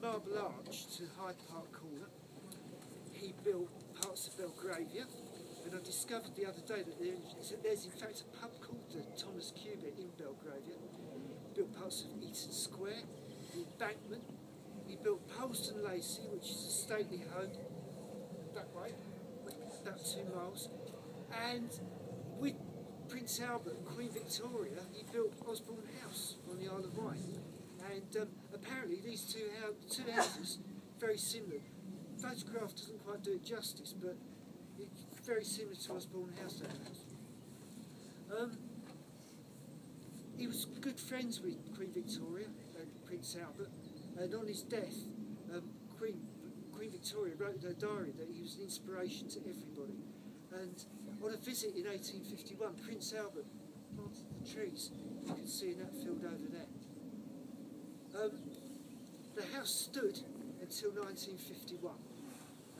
Marble Arch to Hyde Park Corner. He built parts of Belgravia, and I discovered the other day that there's in fact a pub called the Thomas Cubitt in Belgravia. He built parts of Eaton Square, the Embankment. He built Poleston Lacey, which is a stately home that way, about 2 miles. And with Prince Albert and Queen Victoria, he built Osborne House on the Isle of Wight. And apparently these two houses, very similar. The photograph doesn't quite do it justice, but it's very similar to Osborne House, that house. He was good friends with Queen Victoria and Prince Albert, and on his death, Queen Victoria wrote in her diary that he was an inspiration to everybody. And on a visit in 1851, Prince Albert planted the trees you can see in that field over there. The house stood until 1951,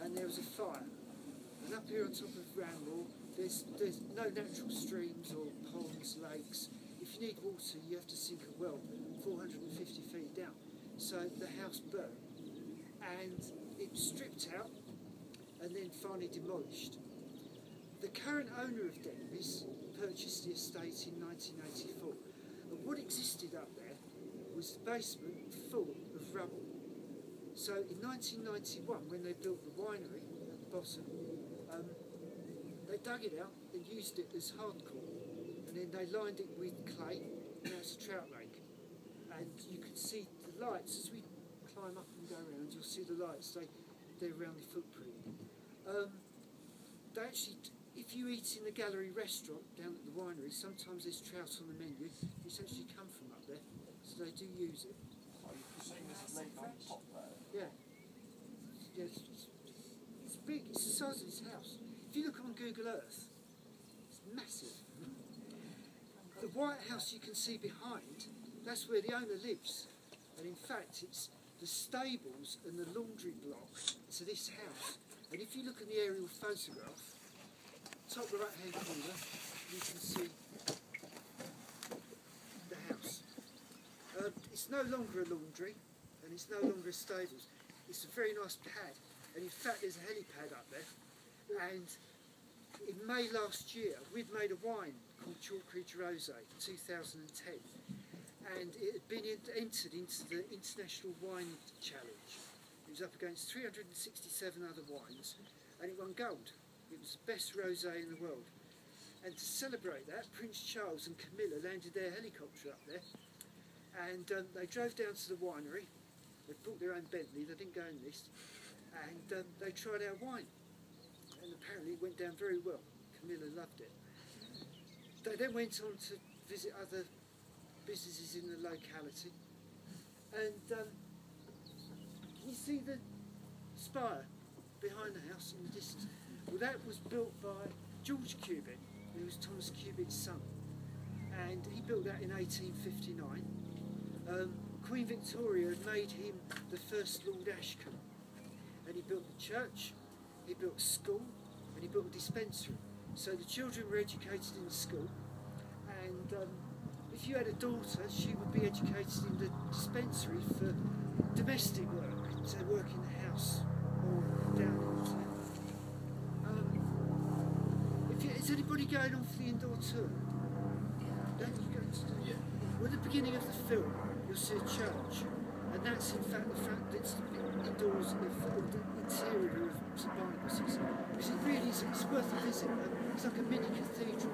and there was a fire. And up here on top of Ranmore, there's no natural streams or ponds, lakes. If you need water, you have to sink a well 450 feet down. So the house burnt, and it was stripped out and then finally demolished. The current owner of Denbies purchased the estate in 1984, and what existed up there was the basement full of rubble. So in 1991, when they built the winery at the bottom, they dug it out and used it as hardcore, and then they lined it with clay, and now it's a trout lake. And you can see the lights as we climb up and go around. You'll see the lights. They're around the footprint. They actually, if you eat in the gallery restaurant down at the winery, sometimes there's trout on the menu. It's actually come from up there, so they do use it. Oh, you're saying this lake on top there? Yeah. Yeah, it's big. It's the size of this house. If you look on Google Earth, it's massive. The White House you can see behind, that's where the owner lives. And in fact, it's the stables and the laundry block to this house. And if you look at the aerial photograph, top right hand corner, you can see the house. It's no longer a laundry, and it's no longer a stables. It's a very nice pad, and in fact there's a helipad up there. And in May last year, we'd made a wine called Chalk Ridge Rosé 2010, and it had been entered into the International Wine Challenge. It was up against 367 other wines, and it won gold. It was the best rosé in the world. And to celebrate that, Prince Charles and Camilla landed their helicopter up there, and they drove down to the winery. They brought their own Bentley, they didn't go in this, and they tried our wine. And apparently it went down very well. Camilla loved it. They then went on to visit other businesses in the locality. And you see the spire behind the house in the distance? Well, that was built by George Cubitt, who was Thomas Cubitt's son. And he built that in 1859. Queen Victoria had made him the first Lord Ashcombe. And he built the church, he built a school, and he built a dispensary. So the children were educated in the school, and if you had a daughter, she would be educated in the dispensary for domestic work, to work in the house or down in the town. Is anybody going on for the indoor tour? Don't you go to do? Yeah. Well, at the beginning of the film, you'll see a church, and that's in fact it's the indoors of the interior of St Barnabas's. Because it really is, it's worth a visit. It's like a mini cathedral.